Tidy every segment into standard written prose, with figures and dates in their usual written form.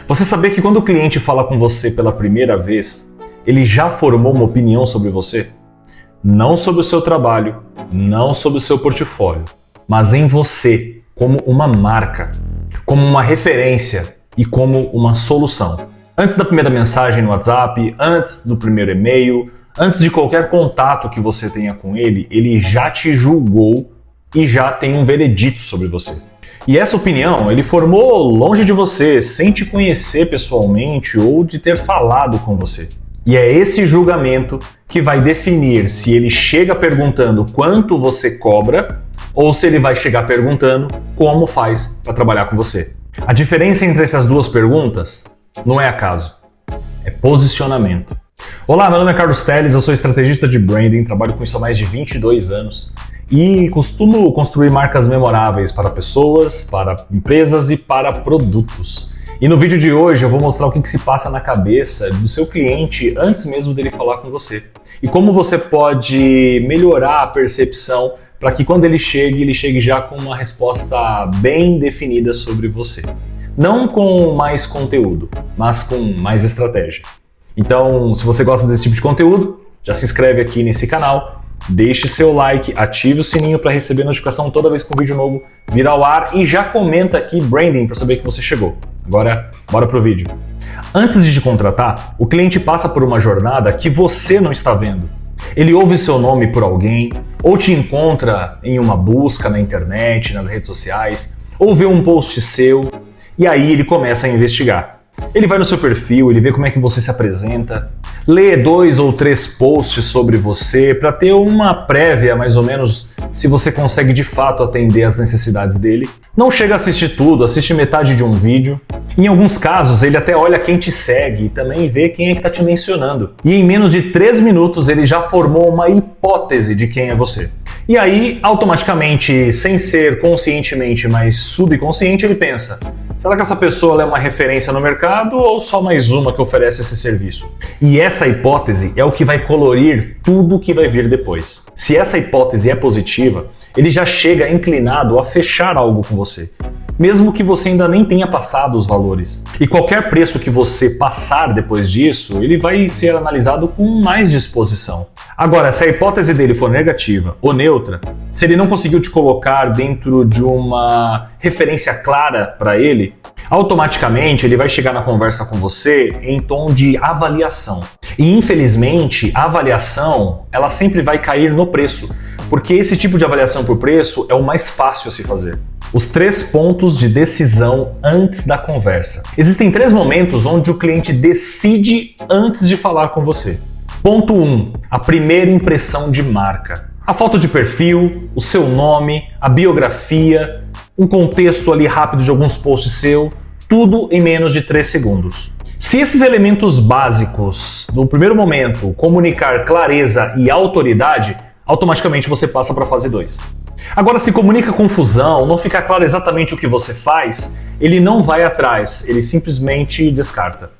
Você sabia que quando o cliente fala com você pela primeira vez, ele já formou uma opinião sobre você? Não sobre o seu trabalho, não sobre o seu portfólio, mas em você, como uma marca, como uma referência e como uma solução. Antes da primeira mensagem no WhatsApp, antes do primeiro e-mail, antes de qualquer contato que você tenha com ele, ele já te julgou e já tem um veredito sobre você. E essa opinião ele formou longe de você, sem te conhecer pessoalmente ou de ter falado com você. E é esse julgamento que vai definir se ele chega perguntando quanto você cobra ou se ele vai chegar perguntando como faz para trabalhar com você. A diferença entre essas duas perguntas não é acaso, é posicionamento. Olá, meu nome é Carlos Teles, eu sou estrategista de branding, trabalho com isso há mais de 22 anos e costumo construir marcas memoráveis para pessoas, para empresas e para produtos. E no vídeo de hoje eu vou mostrar o que se passa na cabeça do seu cliente antes mesmo dele falar com você. E como você pode melhorar a percepção para que quando ele chegue já com uma resposta bem definida sobre você. Não com mais conteúdo, mas com mais estratégia. Então, se você gosta desse tipo de conteúdo, já se inscreve aqui nesse canal, deixe seu like, ative o sininho para receber notificação toda vez que um vídeo novo vir ao ar e já comenta aqui branding para saber que você chegou. Agora, bora pro vídeo. Antes de te contratar, o cliente passa por uma jornada que você não está vendo. Ele ouve seu nome por alguém, ou te encontra em uma busca na internet, nas redes sociais, ou vê um post seu, e aí ele começa a investigar. Ele vai no seu perfil, ele vê como é que você se apresenta, lê 2 ou 3 posts sobre você para ter uma prévia, mais ou menos, se você consegue de fato atender às necessidades dele. Não chega a assistir tudo, assiste metade de um vídeo. Em alguns casos, ele até olha quem te segue e também vê quem é que está te mencionando. E em menos de 3 minutos, ele já formou uma hipótese de quem é você. E aí, automaticamente, sem ser conscientemente, mas subconsciente, ele pensa: será que essa pessoa é uma referência no mercado ou só mais uma que oferece esse serviço? E essa hipótese é o que vai colorir tudo que vai vir depois. Se essa hipótese é positiva, ele já chega inclinado a fechar algo com você, mesmo que você ainda nem tenha passado os valores. E qualquer preço que você passar depois disso, ele vai ser analisado com mais disposição. Agora, se a hipótese dele for negativa ou neutra, se ele não conseguiu te colocar dentro de uma referência clara para ele, automaticamente ele vai chegar na conversa com você em tom de avaliação. E infelizmente, a avaliação, ela sempre vai cair no preço, porque esse tipo de avaliação por preço é o mais fácil a se fazer. Os 3 pontos de decisão antes da conversa. Existem 3 momentos onde o cliente decide antes de falar com você. Ponto 1. A primeira impressão de marca. A foto de perfil, o seu nome, a biografia, um contexto ali rápido de alguns posts seu, tudo em menos de 3 segundos. Se esses elementos básicos, no primeiro momento, comunicar clareza e autoridade, automaticamente você passa para a fase 2. Agora, se comunica confusão, não fica claro exatamente o que você faz, ele não vai atrás, ele simplesmente descarta.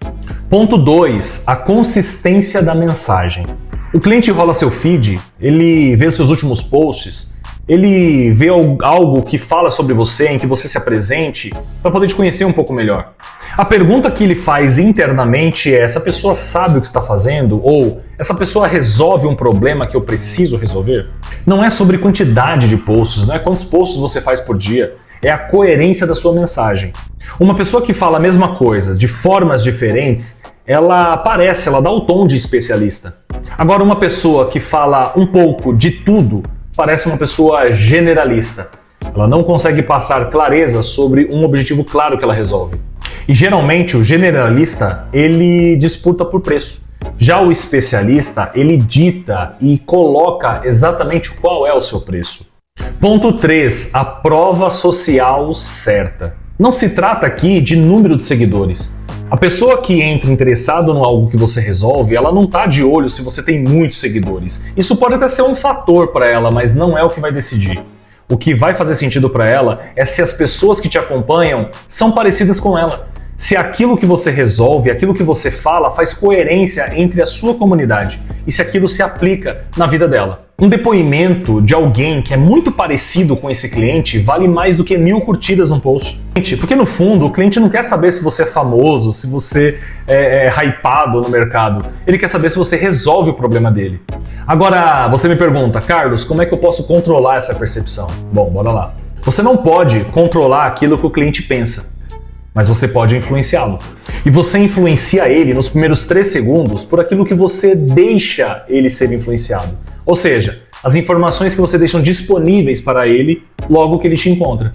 Ponto 2. A consistência da mensagem. O cliente rola seu feed, ele vê seus últimos posts, ele vê algo que fala sobre você, em que você se apresente, para poder te conhecer um pouco melhor. A pergunta que ele faz internamente é: essa pessoa sabe o que está fazendo? Ou essa pessoa resolve um problema que eu preciso resolver? Não é sobre quantidade de posts, não é quantos posts você faz por dia, é a coerência da sua mensagem. Uma pessoa que fala a mesma coisa de formas diferentes, ela dá o tom de especialista. Agora, uma pessoa que fala um pouco de tudo, parece uma pessoa generalista. Ela não consegue passar clareza sobre um objetivo claro que ela resolve. E geralmente o generalista, ele disputa por preço. Já o especialista, ele dita e coloca exatamente qual é o seu preço. Ponto 3. A prova social certa. Não se trata aqui de número de seguidores. A pessoa que entra interessada em algo que você resolve, ela não está de olho se você tem muitos seguidores. Isso pode até ser um fator para ela, mas não é o que vai decidir. O que vai fazer sentido para ela é se as pessoas que te acompanham são parecidas com ela. Se aquilo que você resolve, aquilo que você fala, faz coerência entre a sua comunidade e se aquilo se aplica na vida dela. Um depoimento de alguém que é muito parecido com esse cliente vale mais do que 1000 curtidas num post. Porque no fundo o cliente não quer saber se você é famoso, se você é hypado no mercado. Ele quer saber se você resolve o problema dele. Agora, você me pergunta, Carlos, como é que eu posso controlar essa percepção? Bom, bora lá. Você não pode controlar aquilo que o cliente pensa, mas você pode influenciá-lo. E você influencia ele nos primeiros 3 segundos por aquilo que você deixa ele ser influenciado. Ou seja, as informações que você deixa disponíveis para ele logo que ele te encontra.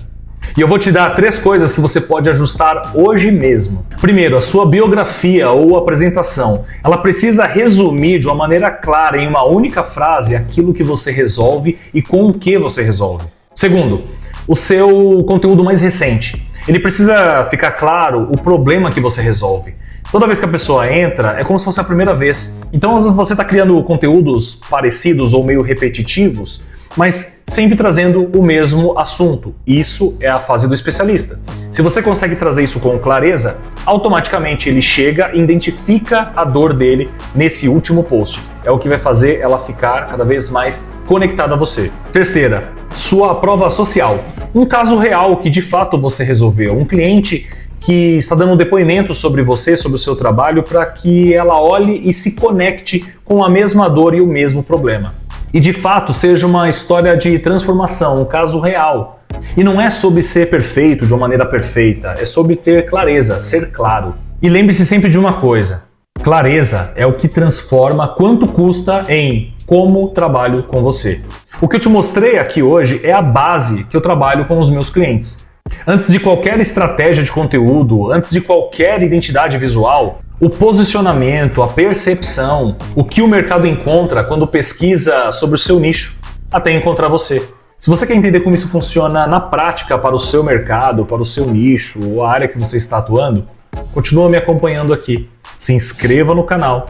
E eu vou te dar 3 coisas que você pode ajustar hoje mesmo. Primeiro, a sua biografia ou apresentação. Ela precisa resumir de uma maneira clara, em uma única frase, aquilo que você resolve e com o que você resolve. Segundo, o seu conteúdo mais recente. Ele precisa ficar claro o problema que você resolve. Toda vez que a pessoa entra, é como se fosse a primeira vez. Então você está criando conteúdos parecidos ou meio repetitivos, mas sempre trazendo o mesmo assunto. Isso é a fase do especialista. Se você consegue trazer isso com clareza, automaticamente ele chega e identifica a dor dele nesse último post. É o que vai fazer ela ficar cada vez mais conectada a você. Terceira, sua prova social. Um caso real que de fato você resolveu. Um cliente que está dando um depoimento sobre você, sobre o seu trabalho, para que ela olhe e se conecte com a mesma dor e o mesmo problema. E de fato seja uma história de transformação, um caso real. E não é sobre ser perfeito de uma maneira perfeita, é sobre ter clareza, ser claro. E lembre-se sempre de uma coisa, clareza é o que transforma quanto custa em como trabalho com você. O que eu te mostrei aqui hoje é a base que eu trabalho com os meus clientes. Antes de qualquer estratégia de conteúdo, antes de qualquer identidade visual, o posicionamento, a percepção, o que o mercado encontra quando pesquisa sobre o seu nicho, até encontrar você. Se você quer entender como isso funciona na prática para o seu mercado, para o seu nicho ou a área que você está atuando, continua me acompanhando aqui. Se inscreva no canal,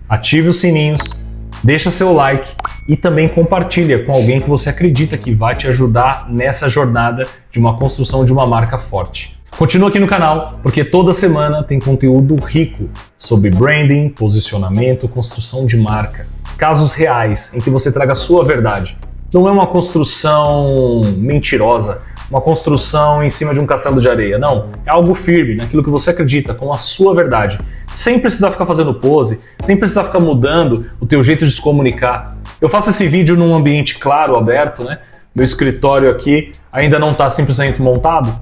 ative os sininhos, deixa seu like e também compartilha com alguém que você acredita que vai te ajudar nessa jornada de uma construção de uma marca forte. Continua aqui no canal, porque toda semana tem conteúdo rico sobre branding, posicionamento, construção de marca. Casos reais em que você traga a sua verdade. Não é uma construção mentirosa, uma construção em cima de um castelo de areia. Não, é algo firme, naquilo que você acredita, com a sua verdade. Sem precisar ficar fazendo pose, sem precisar ficar mudando o teu jeito de se comunicar. Eu faço esse vídeo num ambiente claro, aberto, né? Meu escritório aqui ainda não está 100% montado.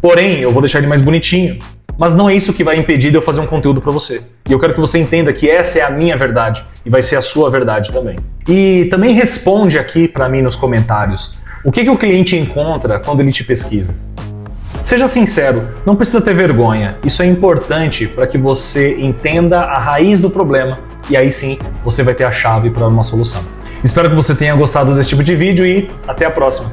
Porém, eu vou deixar ele mais bonitinho. Mas não é isso que vai impedir de eu fazer um conteúdo para você. E eu quero que você entenda que essa é a minha verdade e vai ser a sua verdade também. E também responde aqui para mim nos comentários. O que o cliente encontra quando ele te pesquisa? Seja sincero, não precisa ter vergonha. Isso é importante para que você entenda a raiz do problema e aí sim você vai ter a chave para uma solução. Espero que você tenha gostado desse tipo de vídeo e até a próxima.